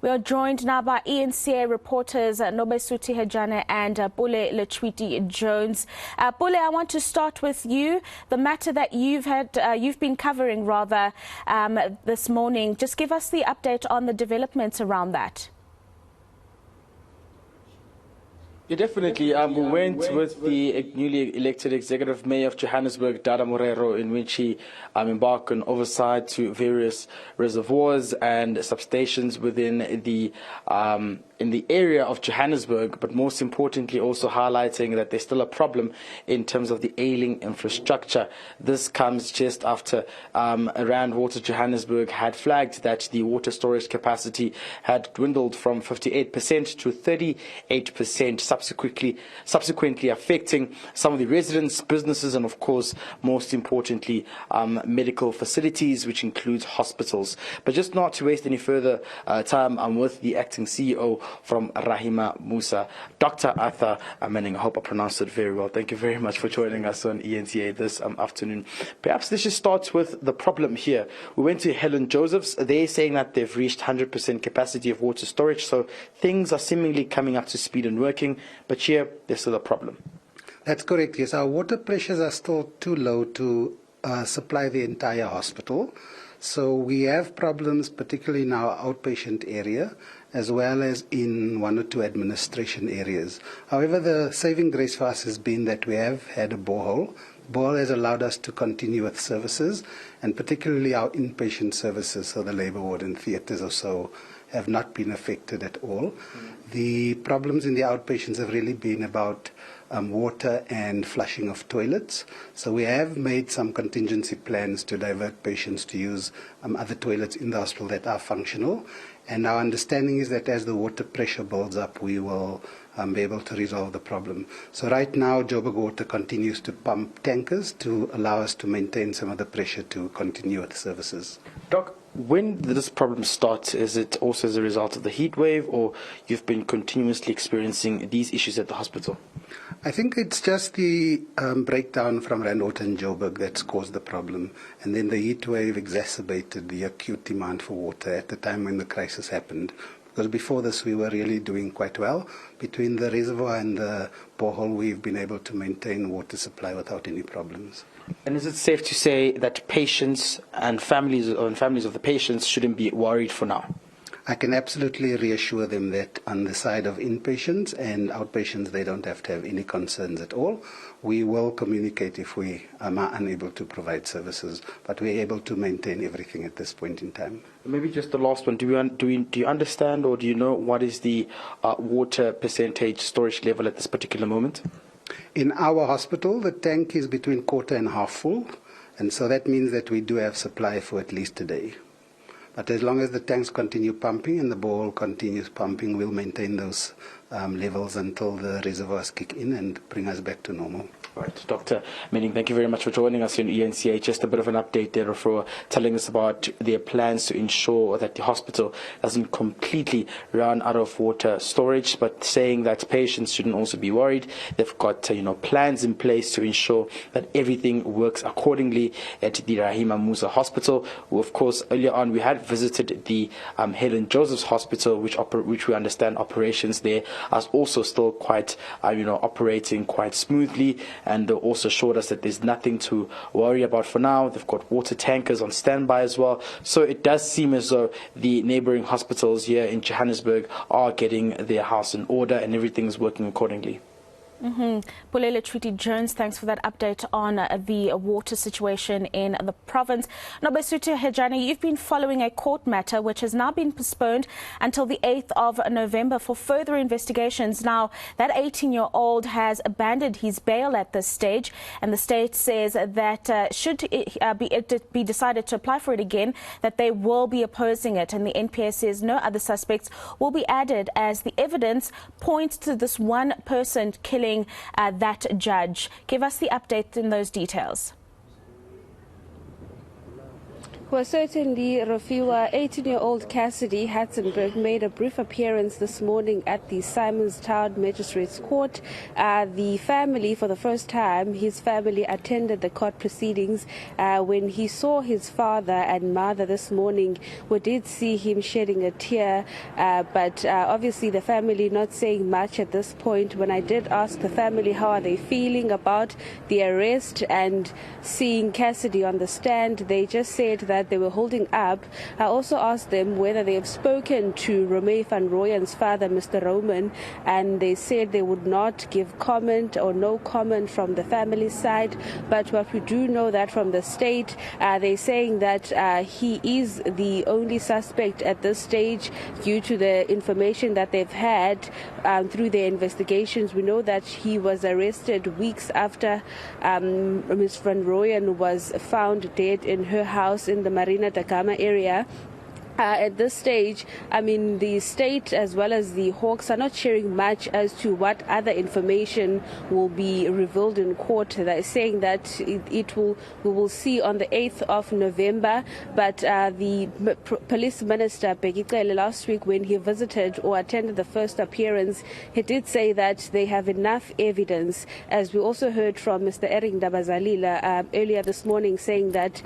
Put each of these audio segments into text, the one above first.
We are joined now by eNCA reporters Nobesuthi Hejane and Pule Lechwiti Jones. Pule, I want to start with you. The matter that you've been covering this morning. Just give us the update on the developments around that. Yeah, definitely. We went with the newly elected executive mayor of Johannesburg, Dada Morero, in which he embarked on oversight to various reservoirs and substations within the in the area of Johannesburg, but most importantly also highlighting that there's still a problem in terms of the ailing infrastructure. This comes just after Rand Water Johannesburg had flagged that the water storage capacity had dwindled from 58% to 38%, subsequently affecting some of the residents, businesses, and of course, most importantly, medical facilities, which includes hospitals. But just not to waste any further time, I'm with the acting CEO from Rahima Musa, Dr. Arthur Manning. I hope I pronounced it very well. Thank you very much for joining us on eNCA this afternoon. Perhaps let's just start with the problem here. We went to Helen Joseph's. They're saying that they've reached 100% capacity of water storage, so things are seemingly coming up to speed and working, but here there's still a problem. That's correct, yes. Our water pressures are still too low to supply the entire hospital. So we have problems, particularly in our outpatient area, as well as in one or two administration areas. However, the saving grace for us has been that we have had a borehole. Borehole has allowed us to continue with services, and particularly our inpatient services, so the labour ward and theatres or so, have not been affected at all. The problems in the outpatients have really been about water and flushing of toilets. So we have made some contingency plans to divert patients to use other toilets in the hospital that are functional. And our understanding is that as the water pressure builds up, we will be able to resolve the problem. So right now, Joburg Water continues to pump tankers to allow us to maintain some of the pressure to continue with services. Doc, when did this problem start? Is it also as a result of the heat wave, or you've been continuously experiencing these issues at the hospital? I think it's just the breakdown from Rand Water and Joburg that's caused the problem. And then the heat wave exacerbated the acute demand for water at the time when the crisis happened. Because before this, we were really doing quite well. Between the reservoir and the borehole, we've been able to maintain water supply without any problems. And is it safe to say that patients and families of the patients shouldn't be worried for now? I can absolutely reassure them that on the side of inpatients and outpatients, they don't have to have any concerns at all. We will communicate if we are unable to provide services, but we're able to maintain everything at this point in time. Maybe just the last one. Do you understand, or do you know what is the water percentage storage level at this particular moment? In our hospital, the tank is between quarter and half full, and so that means that we do have supply for at least a day. But as long as the tanks continue pumping and the borehole continues pumping, we'll maintain those levels until the reservoirs kick in and bring us back to normal. Right, Dr. Manning, thank you very much for joining us in eNCA. Just a bit of an update there for telling us about their plans to ensure that the hospital doesn't completely run out of water storage, but saying that patients shouldn't also be worried. They've got plans in place to ensure that everything works accordingly at the Rahima Musa Hospital. Of course, earlier on we had visited the Helen Joseph's Hospital, which we understand operations there are also still quite operating quite smoothly. And they also showed us that there's nothing to worry about for now. They've got water tankers on standby as well. So it does seem as though the neighboring hospitals here in Johannesburg are getting their house in order and everything's working accordingly. Pule Lechwiti Jones, thanks for that update on the water situation in the province. Nobesuthi Hejane, you've been following a court matter which has now been postponed until the 8th of November for further investigations. Now, that 18-year-old has abandoned his bail at this stage, and the state says that should it be decided to apply for it again, that they will be opposing it. And the NPA says no other suspects will be added as the evidence points to this one person killing that judge. Give us the update in those details. Well, certainly, Rafiwa, 18-year-old Cassidy Hatzenberg made a brief appearance this morning at the Simonstown Magistrates Court. The family, for the first time, his family attended the court proceedings. When he saw his father and mother this morning, we did see him shedding a tear, but obviously the family not saying much at this point. When I did ask the family how are they feeling about the arrest and seeing Cassidy on the stand, they just said that they were holding up. I also asked them whether they have spoken to Romeo van Rooyen's father, Mr. Roman, and they said they would not give comment or no comment from the family side. But what we do know that from the state, they're saying that he is the only suspect at this stage due to the information that they've had through their investigations. We know that he was arrested weeks after Ms. van Rooyen was found dead in her house in the Marina da Gama area. At this stage, I mean, the state as well as the Hawks are not sharing much as to what other information will be revealed in court. They're saying that we will see on the 8th of November. But the police minister, Bheki Cele, last week when he visited or attended the first appearance, he did say that they have enough evidence, as we also heard from Mr. Ering Dabazalila earlier this morning, saying that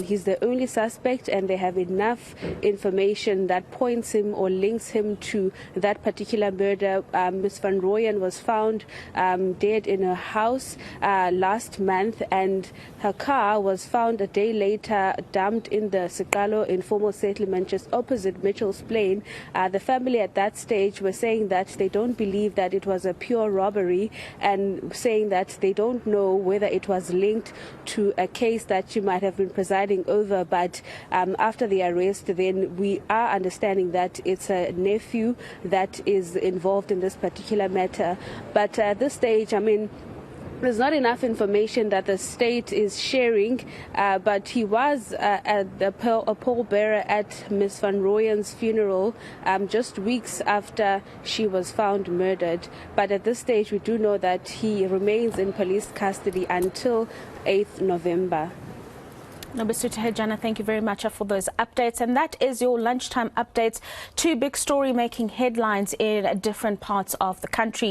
he's the only suspect and they have enough information that points him or links him to that particular murder. Ms. van Rooyen was found dead in her house last month, and her car was found a day later dumped in the Sikalo informal settlement just opposite Mitchell's Plain. The family at that stage were saying that they don't believe that it was a pure robbery, and saying that they don't know whether it was linked to a case that she might have been presiding over. But after the arrest, then we are understanding that it's a nephew that is involved in this particular matter. But at this stage, I mean, there's not enough information that the state is sharing, but he was a pallbearer at Ms. van Rooyen's funeral just weeks after she was found murdered. But at this stage, we do know that he remains in police custody until 8th November. Nobesuthu Hejana, thank you very much for those updates. And that is your lunchtime updates. Two big story making headlines in different parts of the country.